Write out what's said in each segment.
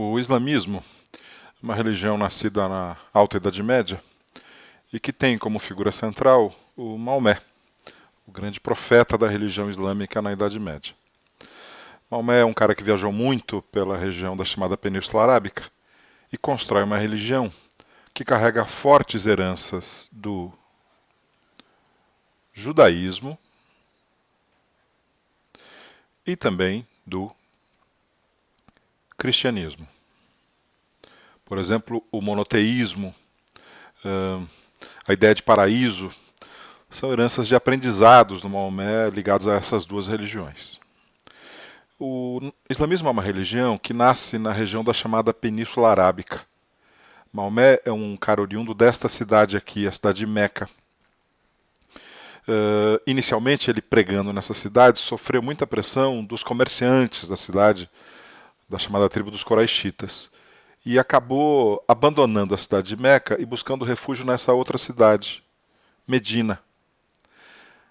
O islamismo é uma religião nascida na Alta Idade Média e que tem como figura central o Maomé, o grande profeta da religião islâmica na Idade Média. Maomé é um cara que viajou muito pela região da chamada Península Arábica e constrói uma religião que carrega fortes heranças do judaísmo e também do cristianismo. Por exemplo, o monoteísmo, a ideia de paraíso, são heranças de aprendizados no Maomé ligados a essas duas religiões. O islamismo é uma religião que nasce na região da chamada Península Arábica. Maomé é um cara oriundo desta cidade aqui, a cidade de Meca. Inicialmente, ele pregando nessa cidade, sofreu muita pressão dos comerciantes da cidade, da chamada tribo dos Coraixitas, e acabou abandonando a cidade de Meca e buscando refúgio nessa outra cidade, Medina.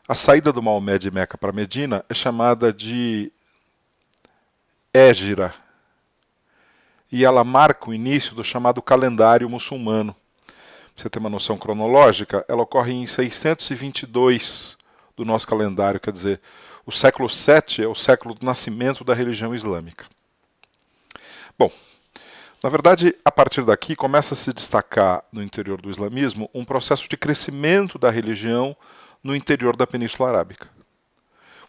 A saída do Maomé de Meca para Medina é chamada de Hégira, e ela marca o início do chamado calendário muçulmano. Pra você ter uma noção cronológica, ela ocorre em 622 do nosso calendário, quer dizer, o século VII é o século do nascimento da religião islâmica. Bom, na verdade, a partir daqui começa a se destacar no interior do islamismo um processo de crescimento da religião no interior da Península Arábica.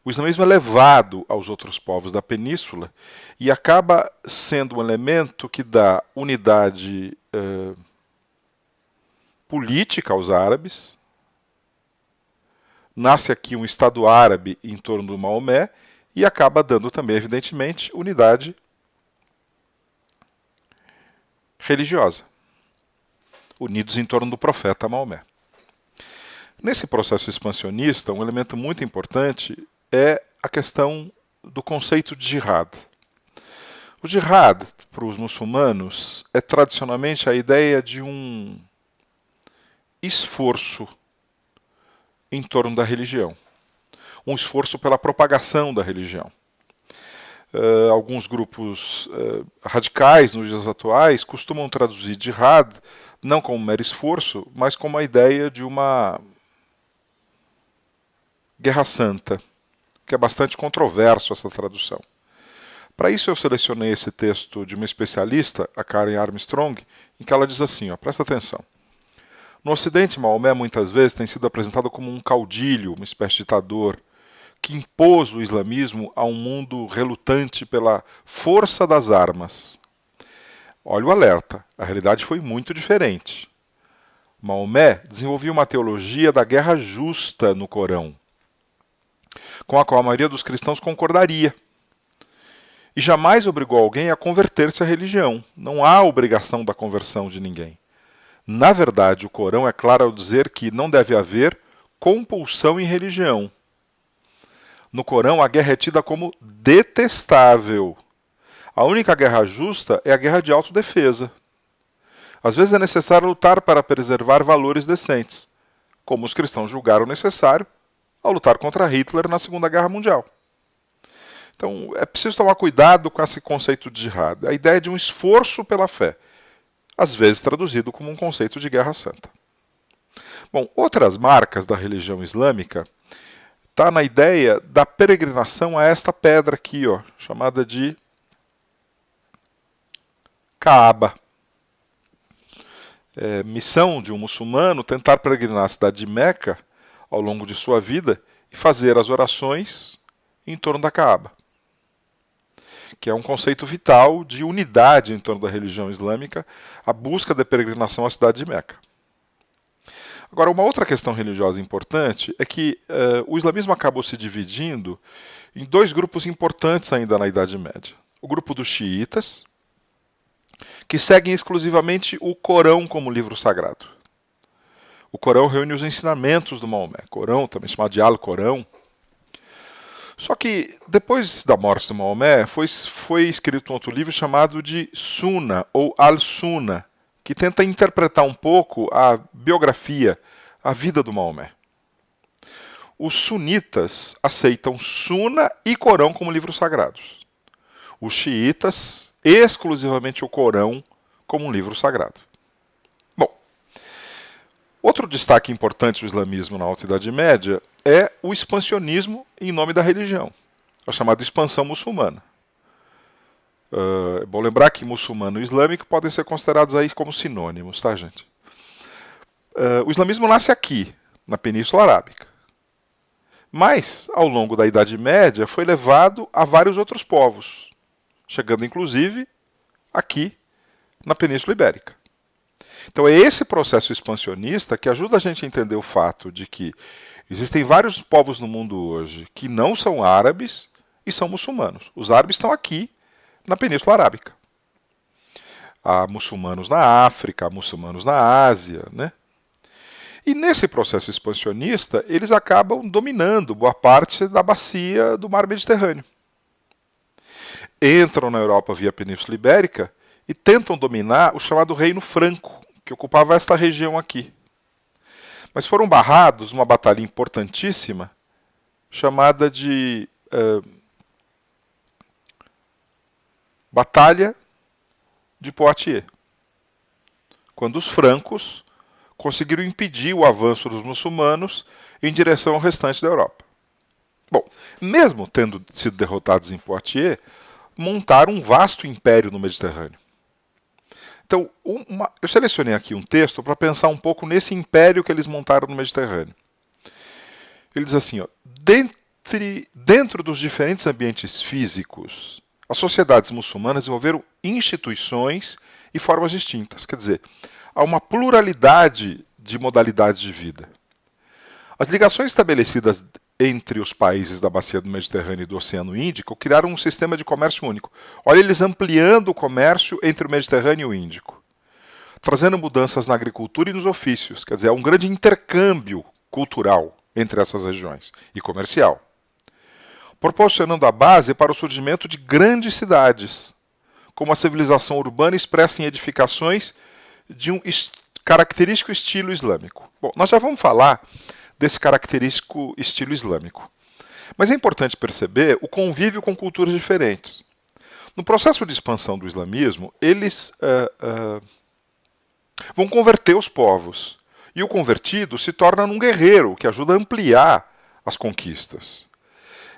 O islamismo é levado aos outros povos da península e acaba sendo um elemento que dá unidade política aos árabes. Nasce aqui um Estado árabe em torno do Maomé e acaba dando também, evidentemente, unidade religiosa, unidos em torno do profeta Maomé. Nesse processo expansionista, um elemento muito importante é a questão do conceito de jihad. O jihad, para os muçulmanos, é tradicionalmente a ideia de um esforço em torno da religião, um esforço pela propagação da religião. Alguns grupos radicais nos dias atuais costumam traduzir jihad não como um mero esforço, mas como a ideia de uma guerra santa, que é bastante controverso essa tradução. Para isso eu selecionei esse texto de uma especialista, a Karen Armstrong, em que ela diz assim, presta atenção. No Ocidente, Maomé muitas vezes tem sido apresentado como um caudilho, uma espécie de ditador, que impôs o islamismo a um mundo relutante pela força das armas. Olha o alerta, a realidade foi muito diferente. Maomé desenvolveu uma teologia da guerra justa no Corão, com a qual a maioria dos cristãos concordaria. E jamais obrigou alguém a converter-se à religião. Não há obrigação da conversão de ninguém. Na verdade, o Corão é claro ao dizer que não deve haver compulsão em religião. No Corão, a guerra é tida como detestável. A única guerra justa é a guerra de autodefesa. Às vezes é necessário lutar para preservar valores decentes, como os cristãos julgaram necessário ao lutar contra Hitler na Segunda Guerra Mundial. Então, é preciso tomar cuidado com esse conceito de jihad, a ideia de um esforço pela fé, às vezes traduzido como um conceito de guerra santa. Bom, outras marcas da religião islâmica está na ideia da peregrinação a esta pedra aqui, chamada de Kaaba. É missão de um muçulmano tentar peregrinar a cidade de Meca ao longo de sua vida e fazer as orações em torno da Kaaba, que é um conceito vital de unidade em torno da religião islâmica, a busca da peregrinação à cidade de Meca. Agora, uma outra questão religiosa importante é que o islamismo acabou se dividindo em dois grupos importantes ainda na Idade Média. O grupo dos xiitas, que seguem exclusivamente o Corão como livro sagrado. O Corão reúne os ensinamentos do Maomé. Corão, também chamado de Al-Corão. Só que, depois da morte do Maomé, foi escrito um outro livro chamado de Sunna, ou Al-Sunna, que tenta interpretar um pouco a biografia, a vida do Maomé. Os sunitas aceitam Sunna e Corão como livros sagrados. Os xiitas exclusivamente o Corão como um livro sagrado. Bom, outro destaque importante do islamismo na Alta Idade Média é o expansionismo em nome da religião, a chamada expansão muçulmana. É bom lembrar que muçulmano e islâmico podem ser considerados aí como sinônimos, tá, gente? O islamismo nasce aqui, na Península Arábica. Mas, ao longo da Idade Média, foi levado a vários outros povos, chegando inclusive aqui na Península Ibérica. Então é esse processo expansionista que ajuda a gente a entender o fato de que existem vários povos no mundo hoje que não são árabes e são muçulmanos. Os árabes estão aqui na Península Arábica. Há muçulmanos na África, há muçulmanos na Ásia, né? E nesse processo expansionista, eles acabam dominando boa parte da bacia do mar Mediterrâneo. Entram na Europa via Península Ibérica e tentam dominar o chamado Reino Franco, que ocupava esta região aqui. Mas foram barrados numa batalha importantíssima, chamada de Batalha de Poitiers, quando os francos conseguiram impedir o avanço dos muçulmanos em direção ao restante da Europa. Bom, mesmo tendo sido derrotados em Poitiers, montaram um vasto império no Mediterrâneo. Então, eu selecionei aqui um texto para pensar um pouco nesse império que eles montaram no Mediterrâneo. Ele diz assim, ó, dentro dos diferentes ambientes físicos, as sociedades muçulmanas desenvolveram instituições e formas distintas. Quer dizer, há uma pluralidade de modalidades de vida. As ligações estabelecidas entre os países da bacia do Mediterrâneo e do Oceano Índico criaram um sistema de comércio único. Olha eles ampliando o comércio entre o Mediterrâneo e o Índico, trazendo mudanças na agricultura e nos ofícios. Quer dizer, há um grande intercâmbio cultural entre essas regiões e comercial, proporcionando a base para o surgimento de grandes cidades, como a civilização urbana expressa em edificações de um característico estilo islâmico. Bom, nós já vamos falar desse característico estilo islâmico. Mas é importante perceber o convívio com culturas diferentes. No processo de expansão do islamismo, eles vão converter os povos. E o convertido se torna um guerreiro, que ajuda a ampliar as conquistas.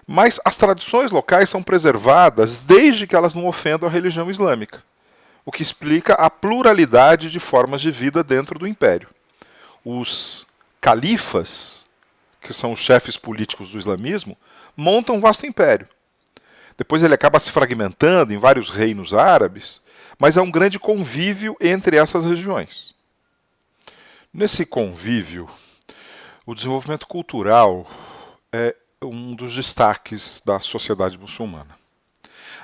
Mas as tradições locais são preservadas desde que elas não ofendam a religião islâmica, o que explica a pluralidade de formas de vida dentro do império. Os califas, que são os chefes políticos do islamismo, montam um vasto império. Depois ele acaba se fragmentando em vários reinos árabes, mas há um grande convívio entre essas regiões. Nesse convívio, o desenvolvimento cultural é um dos destaques da sociedade muçulmana.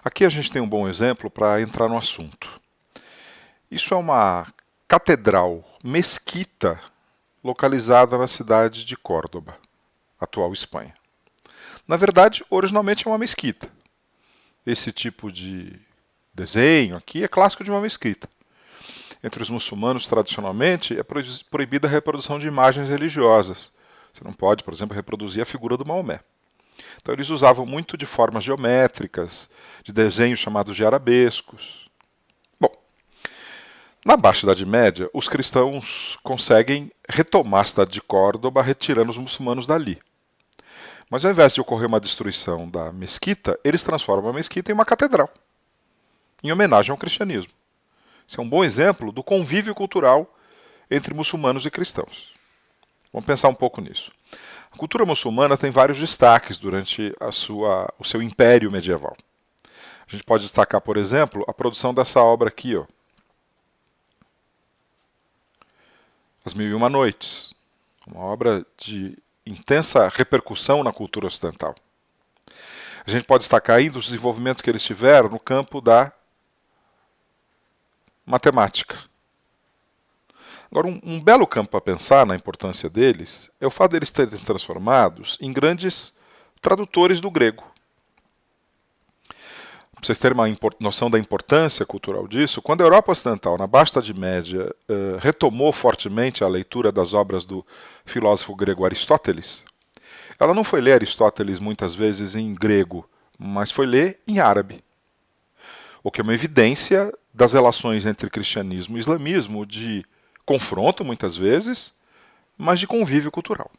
Aqui a gente tem um bom exemplo para entrar no assunto. Isso é uma catedral, mesquita, localizada na cidade de Córdoba, atual Espanha. Na verdade, originalmente é uma mesquita. Esse tipo de desenho aqui é clássico de uma mesquita. Entre os muçulmanos, tradicionalmente, é proibida a reprodução de imagens religiosas. Você não pode, por exemplo, reproduzir a figura do Maomé. Então eles usavam muito de formas geométricas, de desenhos chamados de arabescos. Bom, na Baixa Idade Média, os cristãos conseguem retomar a cidade de Córdoba, retirando os muçulmanos dali. Mas ao invés de ocorrer uma destruição da mesquita, eles transformam a mesquita em uma catedral, em homenagem ao cristianismo. Esse é um bom exemplo do convívio cultural entre muçulmanos e cristãos. Vamos pensar um pouco nisso. A cultura muçulmana tem vários destaques durante o seu império medieval. A gente pode destacar, por exemplo, a produção dessa obra aqui, ó, As Mil e Uma Noites, uma obra de intensa repercussão na cultura ocidental. A gente pode destacar ainda os desenvolvimentos que eles tiveram no campo da matemática. Agora, um belo campo para pensar na importância deles é o fato deles terem se transformados em grandes tradutores do grego. Para vocês terem uma noção da importância cultural disso, quando a Europa Ocidental, na Baixa Idade Média, retomou fortemente a leitura das obras do filósofo grego Aristóteles, ela não foi ler Aristóteles muitas vezes em grego, mas foi ler em árabe. o que é uma evidência das relações entre cristianismo e islamismo, de confronto muitas vezes, mas de convívio cultural.